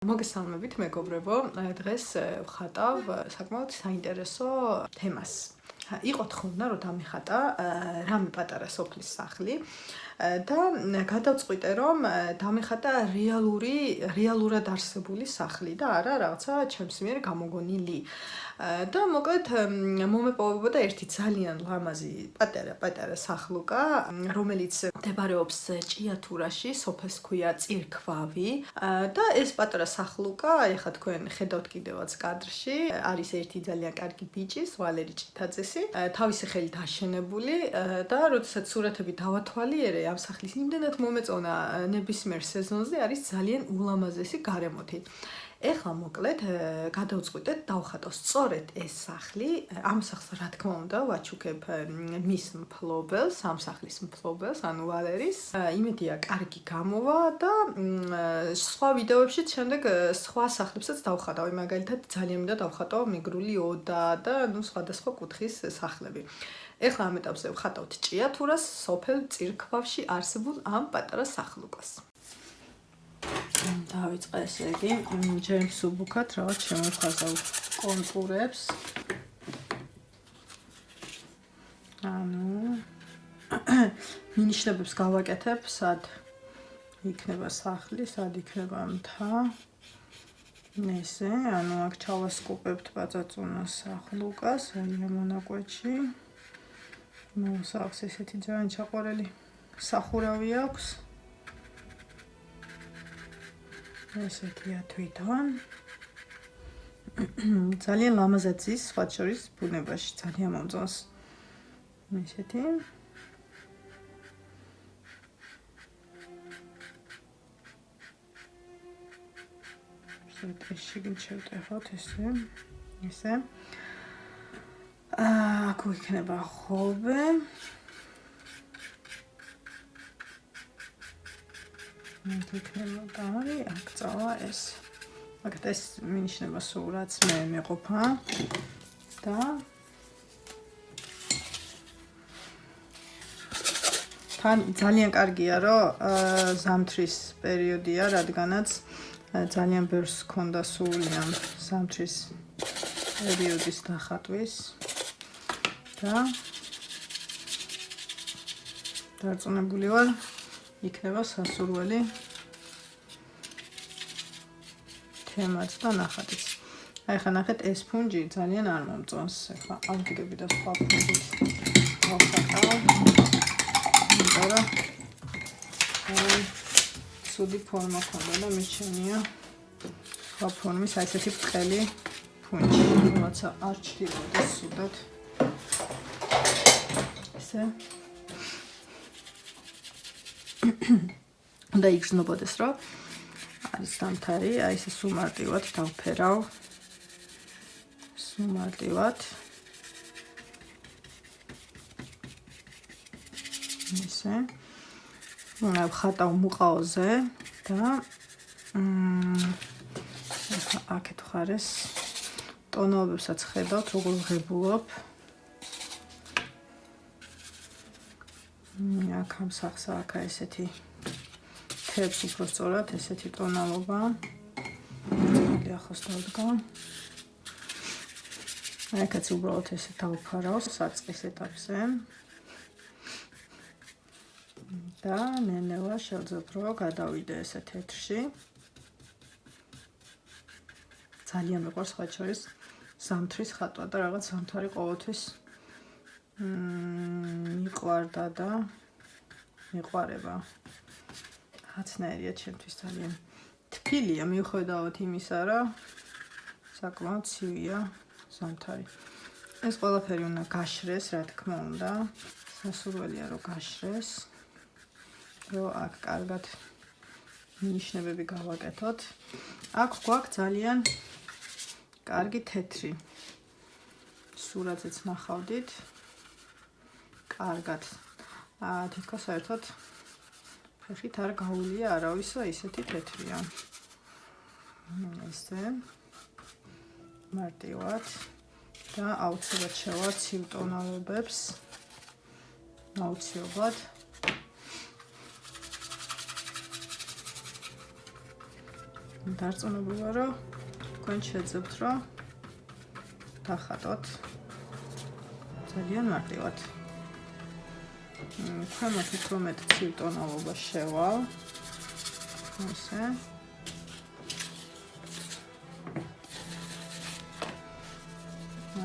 მოგესალმებით მეგობრებო, დღეს ვხატავ საკმაოდ საინტერესო თემას. იყო თხოვნა, რომ დამეხატა რამე პატარა სოფლის სახლი და გადავწყვიტე, რომ დამეხატა რეალურად არსებული სახლი და არა რაღაცა ჩემს მიერ გამოგონილი. და მოკლედ მომეპოვებოდა ერთი ძალიან ლამაზი პატარა სახლუკა, რომელიც მდებარეობს ჭიათურაში, სოფელს ქვია წირქვავი და ეს პატარა სახლუკა, ეხლა თქვენ ხედავთ კიდევაც კადრში, არის ერთი ძალიან კარგი ბიჭის, ვალერი ჭითაძესი, თავისი ხელით აშენებული და როდესაც სურათები დავათვალიერე, ამ სახლის იმდენად მომეწონა ნებისმიერ სეზონზე არის ძალიან ულამაზესი გარემოთი. ეხლა მოკლედ გადავწყვიტეთ დავხატო სწორედ ეს სახლი, ამ სახლს რა თქმა უნდა ვაჩუქებ მის მფლობელს, ამ სახლის მფლობელს, ანუ ვალერის. იმედია კარგი გამოვა და სხვა ვიდეოებშიც შემდეგ სხვა სახლებსაც დავხატავ, მაგალითად ძალიან მინდა დავხატო მიგრული ოდა და სხვადასხვა კუთხის სახლები. ეხლა ამ ეტაპზე ვხატავთ ჭიათურას სოფელ წირქვავში არსებულ ამ პატარა სახლუკას. დავიწყე ესე იგი, ჯერ მსუბუქად რაღაც შემოვხაზავ კონტურებს. ანუ მინიშნებებს გავაკეთებ, სად იქნება სახლი, სად იქნება მთა. ესე, ანუ აქ ჩავასკუპებთ პაწაწუნას სახლუკას, ამ მონაკვეთში. მოსახლს ესეთი ძალიან ჩაყვარელი სახურავი აქვს. ესეთია თვითონ. ძალიან ლამაზად ზის, სხვა შორის ბუნებაში ძალიან მომწონს. ესეთი. ეს შიგნით შევტეხოთ ესე. აქ იქნება ხობე. იქნება კარი, აქ წავა ეს. მაგათ ეს მინიშნება სულ რაც მე მეყოფა და თან ძალიან კარგია, რომ ზამთრის პერიოდია, რადგანაც ძალიან ბევრს ქონდა სული ამ ზამთრის პერიოდის დახატვის და დარწმუნებული ვარ იქნება სასურველი თემაც და ნახატიც. აი ხა ნახეთ ეს ფუნჯი ძალიან არ მომწონს. ეხლა ავდგები და სხვა ფუნჯით გავხატავ. მაგრამ ცუდი ფორმა ქონდა და მიჩვენია სხვა ფორმის აი ესეთი ბრტყელი ფუნჯი. რაღაცა არ ჩდიბოდა სუდად. ესე და იგრძნობოდეს, რომ არის დამთარი, აი ესე სუმარტივად დავფერავ. სუმარტივად. ესე. ვხატავ მუყაოზე და აქეთ ხარეს ტონალობებსაც ხედავთ, როგორ ვღებულობ. აქ ამ სახსა აქ ესეთი თებს უფრო სწორად ესეთი ტონალობა. ძალიან ახლოს დავდგა. აქაც უბრალოდ ესე დავფარავ საწყის ეტაპზე. და ნენევა შევძებ რომ გადავიდე ესე თეთრში. ძალიან მეყვარს სხვა შორის ზამთრის ხატვა და რაღაც ზამთარი ყოველთვის მიყვარდა და მიყვარება. რაცნაირია ჩემთვის ძალიან თბილია მიუხედავად იმისა, რომ საკმაოდ ცივია ზამთარი. ეს ყველაფერი უნდა გაშრეს, რა თქმა უნდა. სასურველია რომ გაშრეს. რომ აქ კარგად მინიშნებები გავაკეთოთ. აქ გვაქვს ძალიან კარგი თეთრი. სურათზეც ნახავდით. კარგად. თითქოს საერთოდ ფეხით არ გაუვლია არავისა ისეთი თეთრია. ესე მარტივად და აუცილებლად შევაცივ ტონალობებს. აუცილებლად. დარწმუნებული ვარ, რომ თქვენ შეძებთ, რომ დახატოთ ძალიან მარტივად. ქვემოთ უფრო მეტ ცივ ტონალობას შევალ. ესე.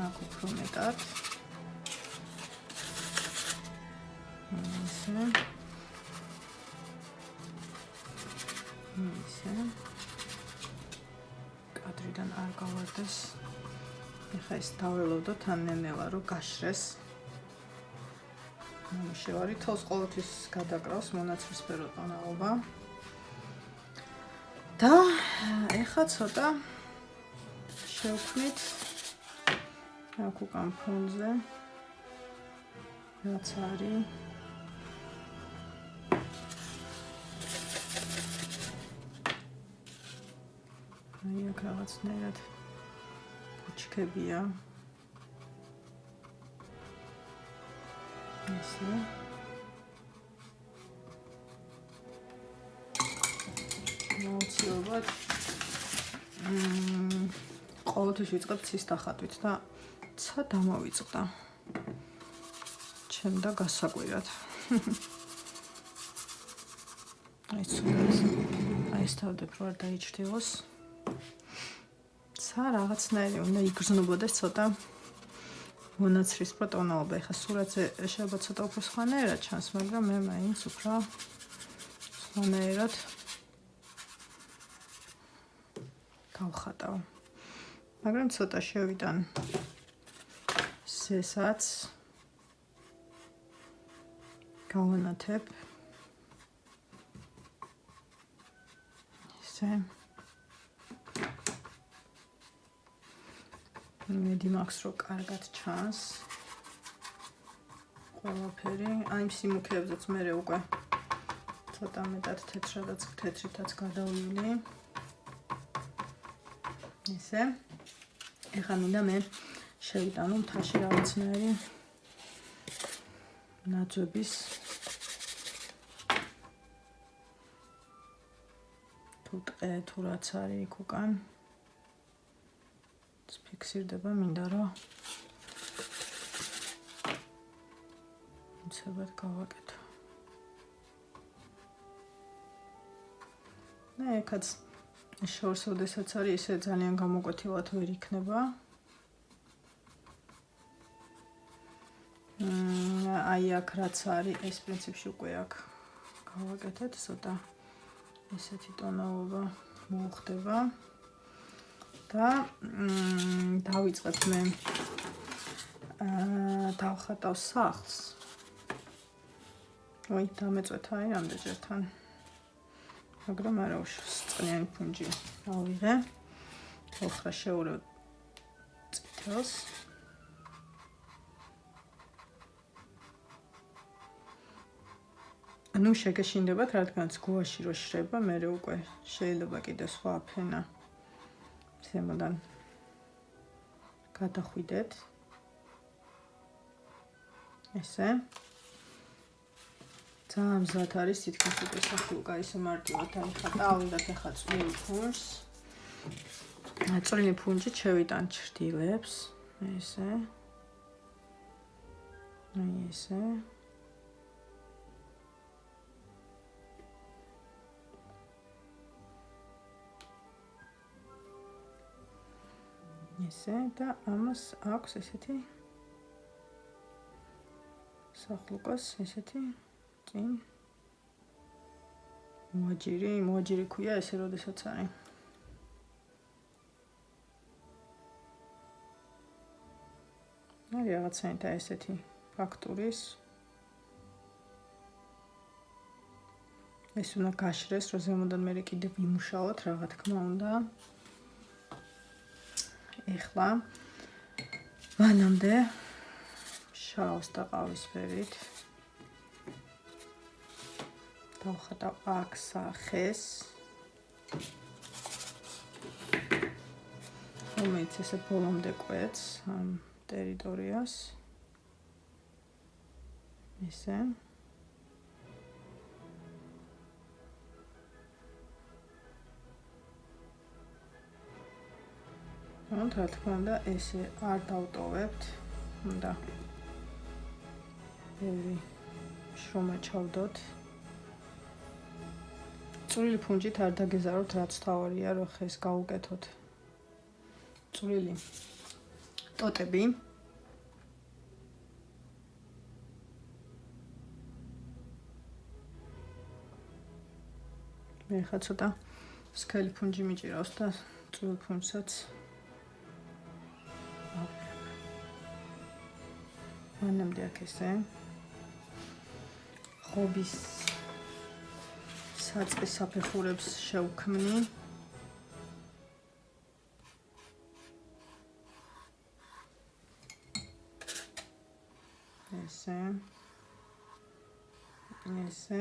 აქ უფრო მეტად. ესე. ესე. კადრიდან არ გავარდეს. ეხლა ეს დაველოდოთ ან ნენელა რომ გაშრეს. შევარი თავს ყოველთვის გადაკრავს მონაცრისფერო ტონალობა. და ეხლა ცოტა შევქმნით აქ უკან ფონზე რაც არის აი აქ რაღაცნაირად ფუჩქებია ესე მოცილობად ყოველთვის ვიწყებ ცის დახატვით და ცა დამოვიწყდა ჩემ და გასაკვირად აი სთავდებ რომ არ დაიჭრილოს ცა რაღაცნაირი უნდა იგრძნობოდეს ცოტა მონაცრისფრო ტონალობა. ეხლა სურათზე შეიძლება ცოტა უფრო სხვანაირად ჩანს, მაგრამ მე მაინც უფრო სხვანაირად გავხატავ. მაგრამ ცოტა შევიტან ზესაც გავანათებ. ესე მედი მაქვს რომ კარგად ჩანს ყველაფერი. აი იმ სიმუქრებზეც მე უკვე ცოტა მეტად თეთრითაც გადავივლი. ესე. ეხლა მინდა მე შევიტანო მთაში რაღაცნაირი ნაძვების თუ რაც არის იქ უკან ფიქსირდება მინდა რომ ცებად გავაკეთო. ეხაც შორს ოდესაც არის ისე ძალიან გამოკვეთილად ვერ იქნება. აი აქ რაც არის ეს პრინციპში უკვე აქ გავაკეთეთ ცოტა ესეთი ტონალობა მოხდება. და დავიწყებ მე დავხატავ სახლს. ой, დამეწვეთა აი რამდენჯერთან. მაგრამ არა უშავს წყლიანი ფუნჯი დავიღე. ოხრა შევურევ წითელს. ну შეგეშინდებათ რადგანაც გუაში რო შრება მე უკვე შეიძლება კიდე სხვა ფენა ზემოდან გადახვიდეთ ესე ძალიან მზად არის თითქოს უკვე სახი უკან ისე მარტივად დაიხატა ავიღეთ ახლა წვრილი ფუნჯს წვრილი ფუნჯით შევიტან ჩრდილებს ესე ესე ესე და ამას აქვს ესეთი სახლუკას ესეთი წინ მოაჯირი ქვია ესე როდესაც არის რაღაცათა ესეთი ფაქტურის ეს უნდა გაშრეს რომ ზემოდან მე კიდე ვიმუშაოთ რა თქმა უნდა ეხლა მანამდე შავს და ყავისფერით დავხატავ აქ სახეს რომელიც ესე ბოლომდე კვეთს ამ ტერიტორიას ესე რა თქმა უნდა, ესე არ დავტოვებთ. უნდა ბევრი შრომა ჩავდოთ. წვრილი ფუნჯით არ დაგეზაროთ, რაც თავარია, რომ ხეს გავუკეთოთ. წვრილი ტოტები. მე ხა ცოტა სქელი ფუნჯი მიჭირავს და წვრილ ფუნჯსაც მანამდე აქ ესე ხობის საწყის საფეხურებს შევქმნი. ესე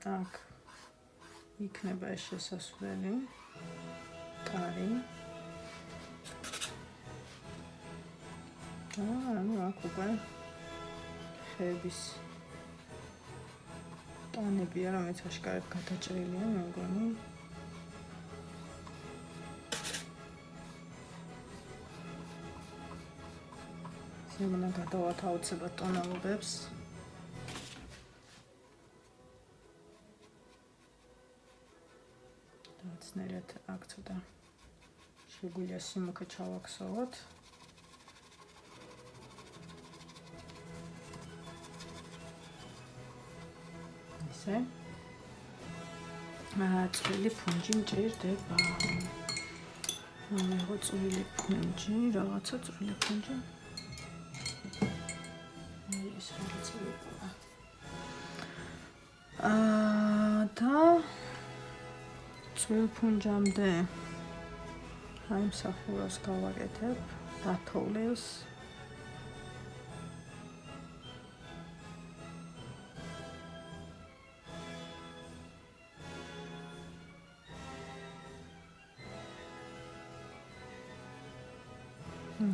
აქ იქნება ეს შესასვლელი, კარი. ანუ აქ უკვე ხეების ტანებია, რომელიც აშკარად გადაჭრილია, მე მგონი. ზემოდან გადავათ აუცილებლად ტონალობებს. ნერეთ აქ ცოტა შეგვიძლია სიმოქე ჩავაქსოვოთ. ესე. წვრილი ფუნჯი მჭირდება. მეგო წვრილი ფუნჯი, რაღაცა წვრილი ფუნჯი. ეს რაღაცა ვიყვა. და წვრილ ფუნჯამდე აი მსახურას გავაკეთებ, დათოვლილს.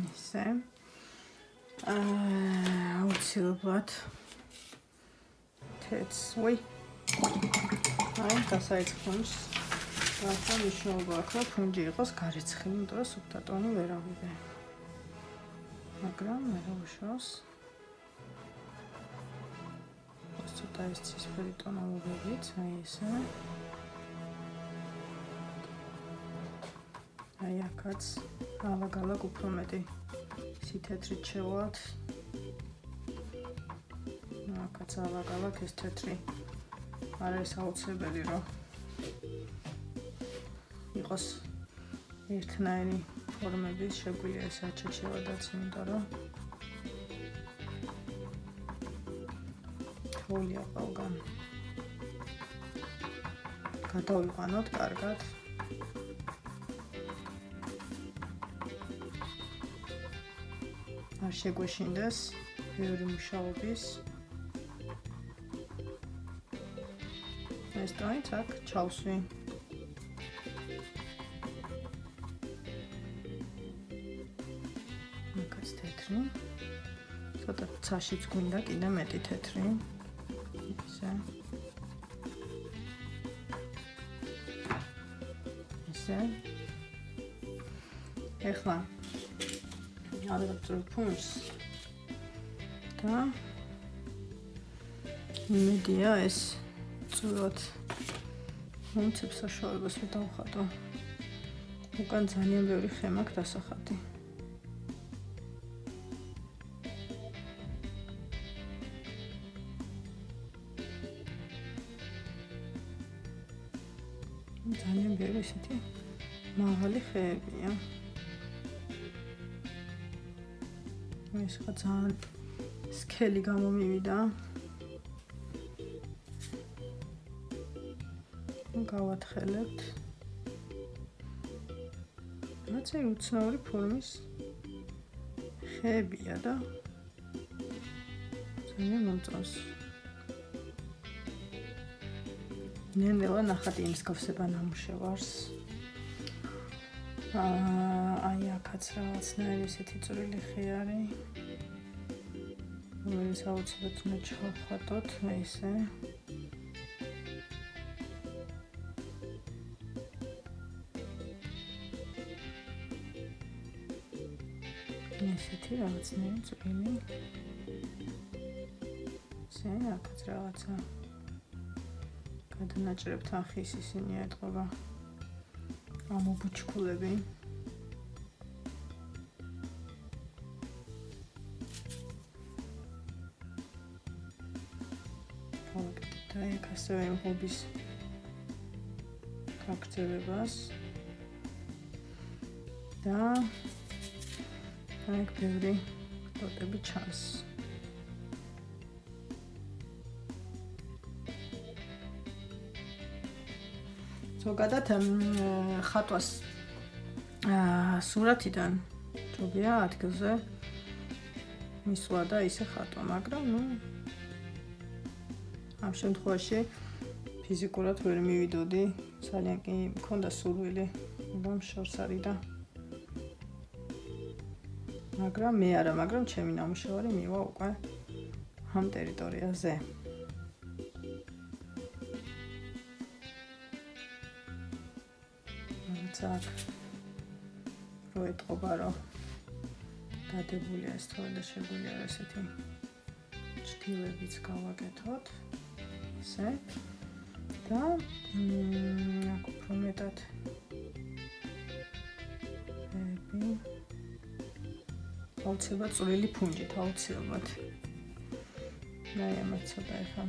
ესე. აუცილებლად თეთრ, ой. აი დასაიც ფუნჯს. ახლა მნიშვნელობა აქვს, რომ ფუნჯი იყოს გარეცხილი, იმიტომ რომ სუფთა ტონი ვერ ავიღე. მაგრამ მე უშავს. ცოტა ეს ცისფერი ტონალობებით, აი ესე. აი აქაც ალაგ-ალაგ უფრო მეტი სითეთრით შევალთ. აქაც ალაგ-ალაგ ეს თეთრი არ არის აუცილებელი, რომ იყოს ერთნაირი ფორმების, შეგვიძლია ეს აჩეჩევადაც, იმიტომ რომ თოვლია ყველგან. გადავიყვანოთ კარგად. არ შეგვეშინდეს ბევრი მუშაობის. ეს ტონიც აქ ჩავსვი. აქაც თეთრი. ცოტა ცაშიც გვინდა კიდე მეტი თეთრი. ესე. ესე. ეხლა ავიღებ წვრილ ფუნჯს და იმედია ეს წვრილად მომცებს საშუალებას რომ დავხატო. უკან ძალიან ბევრი ხე მაქვს დასახატი. ძალიან ბევრი ისეთი მაღალი ხეებია. ეს ხა ძალიან სქელი გამომივიდა. გავათხელებთ. რაც აი უცნაური ფორმის ხეებია და ძალიან მომწონს. ნელ-ნელა ნახატი იმსგავსება ნამუშევარს. აი აქაც რაღაცნაირი ესეთი წვრილი ხე არის. რომელიც აუცილებლად უნდა ჩავხატოთ ესე. ესეთი რაღაცნაირი წვრილი. ესე, აქაც რაღაცა გადანაჭრებთან ხის ისინი ეტყობა. ამობუჩქულები. და იქ ასევე ჰობის გაგრძელებას და აქ ბევრი ფოტოები ჩანს. ზოგადად ხატვას სურათიდან ჯობია ადგილზე მისვლა და ისე ხატვა, მაგრამ ამ შემთხვევაში ფიზიკურად ვერ მივიდოდი, ძალიან კი მქონდა სურვილი, მაგრამ შორს არის და მაგრამ მე არა, მაგრამ ჩემი ნამუშევარი მივა უკვე ამ ტერიტორიაზე. აქ რო ეტყობა, რომ დადებულია ეს თორე და შეგვიძლია ესეთი ჭრილებიც გავაკეთოთ. ესე და აქ უფრო მეტად აუცილებლად წვრილი ფუნჯით, აუცილებლად. და ამაც ცოტა ახლა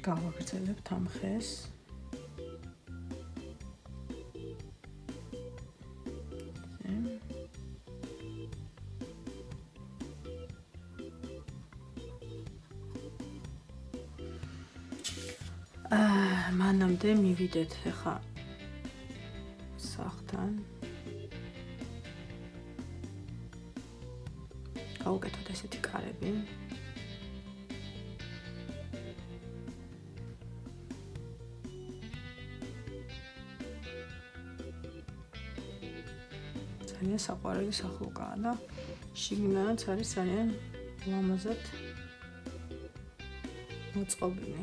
გავაგრძელებთ ამ ხეს. მანამდე მივიდეთ ახლა სახთან. გავუკეთოთ ესეთი კარები. ძალიან საყვარელი სახლუკაა და შიგნით არის ძალიან ლამაზად მოწყობილი.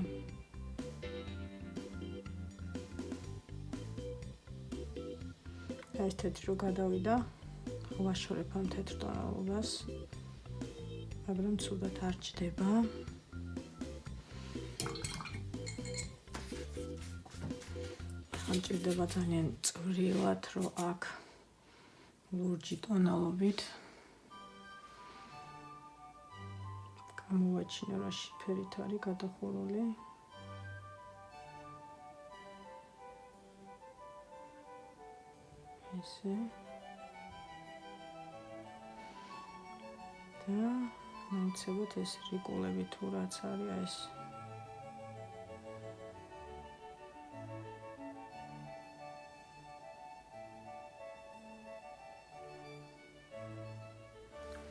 ეს თეთრი რო გადავიდა, ვაშორებ ამ თეთრ ტონალობას, მაგრამ ცუდად არ ჩდება. ამჭირდება ძალიან წვრილად, რომ აქ ლურჯი ტონალობით გამოვაჩინო, რა შიფერით არის გადახურული. ესე და მოვცებოთ ეს რიკულები თუ რაც არის ეს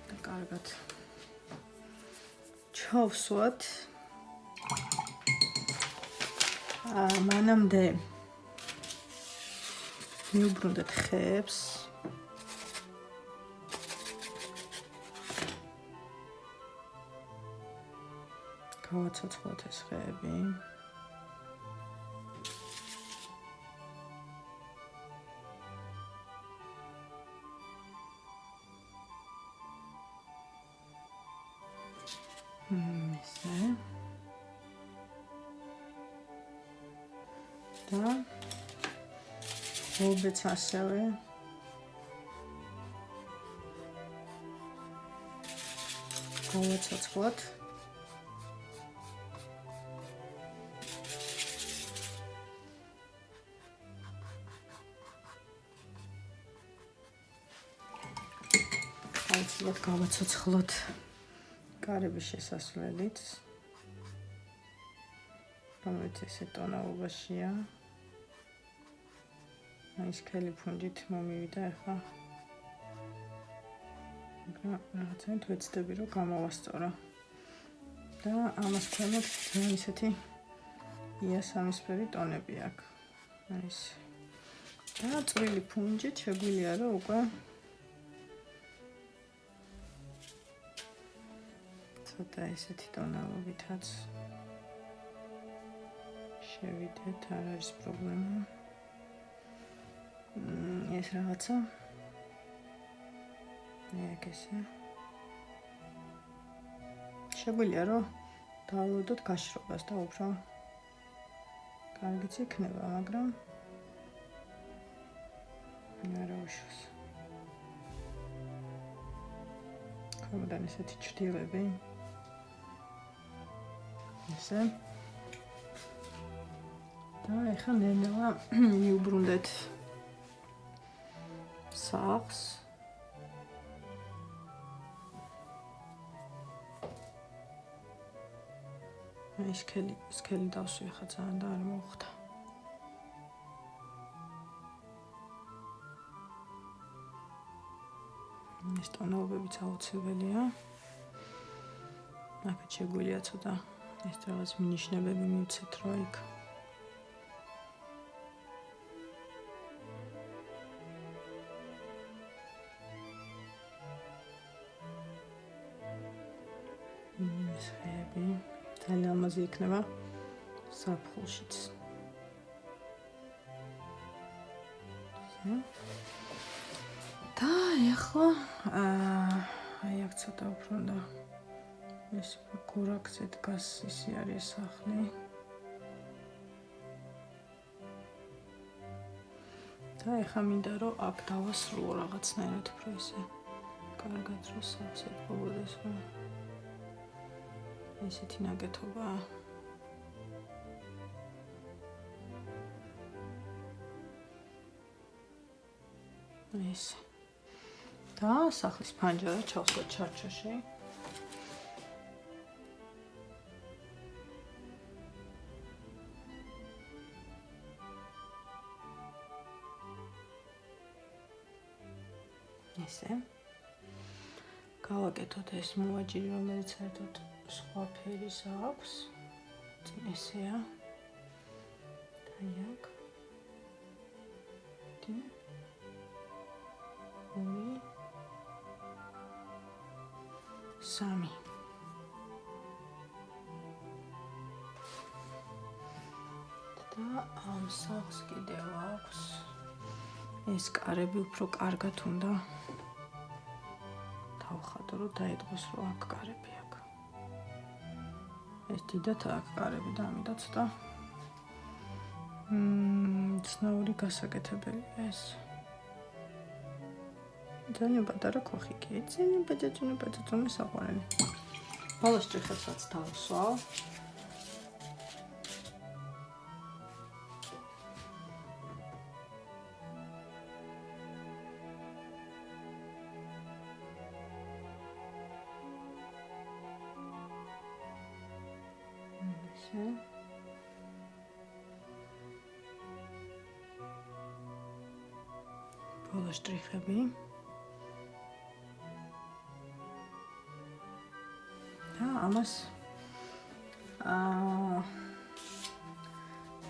და კარგად ჩავსვათ. მანამდე მივუბრუნდეთ ხეებს. გავაცოცხლოთ ეს ხეები. ესე. და ხეებიც ასევე გავაცოცხლოთ. აუცილებლად გავაცოცხლოთ კარების შესასვლელიც, რომელიც ესე ტონალობაშია. ის ქელი ფუნჯით მომივიდა ახლა. მაგრამ რაღაცნაირად ვეცდები, რომ გამოვასწორო. და ამას ქვემოთ ძალიან ისეთი იასამისფერი ტონები აქვს. ეს და წვრილი ფუნჯით შეგვიძლია, რომ უკვე ცოტა ესეთი ტონალობითაც შევიდეთ, არ არის პრობლემა. ეს რაღაცა ეგ ესე შეგვიძლია რომ დავлодოთ გაშრობას და უფრო კარგიც იქნება, მაგრამ არა უშავს. ხომიდან ესეთი ჭრილები. ესე. და ეხლა ნელა მიუბრუნდეთ სახლს. ეს სქელი დავსვი ხა ძალიან და არ მოხდა. ეს ტონალობებიც აუცილებელია. აქ შეგვიძლია ცოტა ეს რაღაც მინიშნებები მივცეთ რა იქ. ეს ხეები ძალიან ამაზე იქნება საფხულშიც. და ეხლა აი აქ ცოტა უფრო უნდა ეს გორაკზე დგას ისი არის სახლი. და ეხლა მინდა რომ აქ დავასრულო რაღაცნაირად უფრო ესე კარგად რომ სახლს ეთყობოდეს რა. ესეთი ნაკეთობა. ესე. და სახლის ფანჯარა ჩავსვათ ჩარჩოში. ესე. გავაკეთოთ ეს მოაჯირი, რომელიც საერთოდ სხვა ფერის აქვს. ესეა. და იქ. და სამი. და ამ სახლს კიდევ აქვს ეს კარები უფრო კარგად უნდა დავხატო რომ დაიწყოს რომ აქ კარები აქვს. ეს დიდად აქ კარები და ამიტომ ცოტა ცნაური გასაკეთებელია ეს. ძალიან პატარა ქოხიკია, ძალიან ბაჭაჭუნე საყვარელი. ბოლოს ჭრიხებსაც დავსვავ. ესე. ბოლოს ჭრიხები. ამას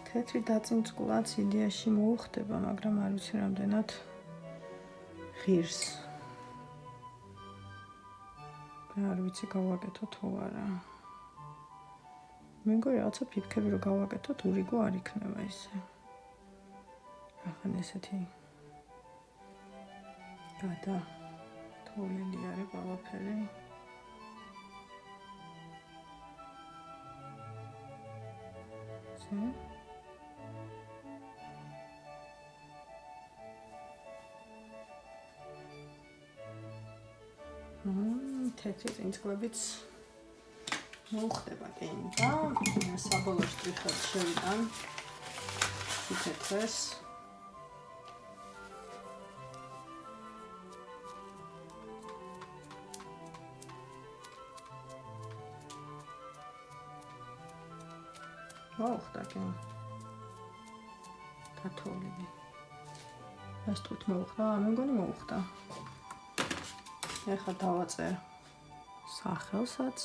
თეთრი დაწინწკლაც იდეაში მოუხდება, მაგრამ არ ვიცი რამდენად ღირს. არ ვიცი გავაკეთო თუ არა. მეგონა რაღაცა ფიფქები რომ გავაკეთოთ, ურიგო არ იქნება ისე. ახლა ესეთი გადა თოვლილი არის ყველაფერი. თეთრი წინწკლებიც მოუხდება კი და საბოლოო შტრიხად შევიტან თეთრს. მოუხდა კი თათოლები. ეს თუთ მოუხდა, მე მგონი მოუხდა. ეხლა დავაწერ სახელსაც.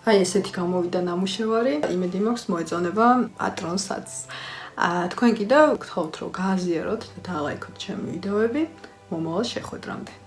აი ესეთი გამოვიდა ნამუშევარი. იმედი მაქვს მოეწონება პატრონსაც. თქვენ კიდევ გთხოვთ რომ გააზიაროთ და დალაიქოთ ჩემი ვიდეოები. მომავალ შეხვედრამდე.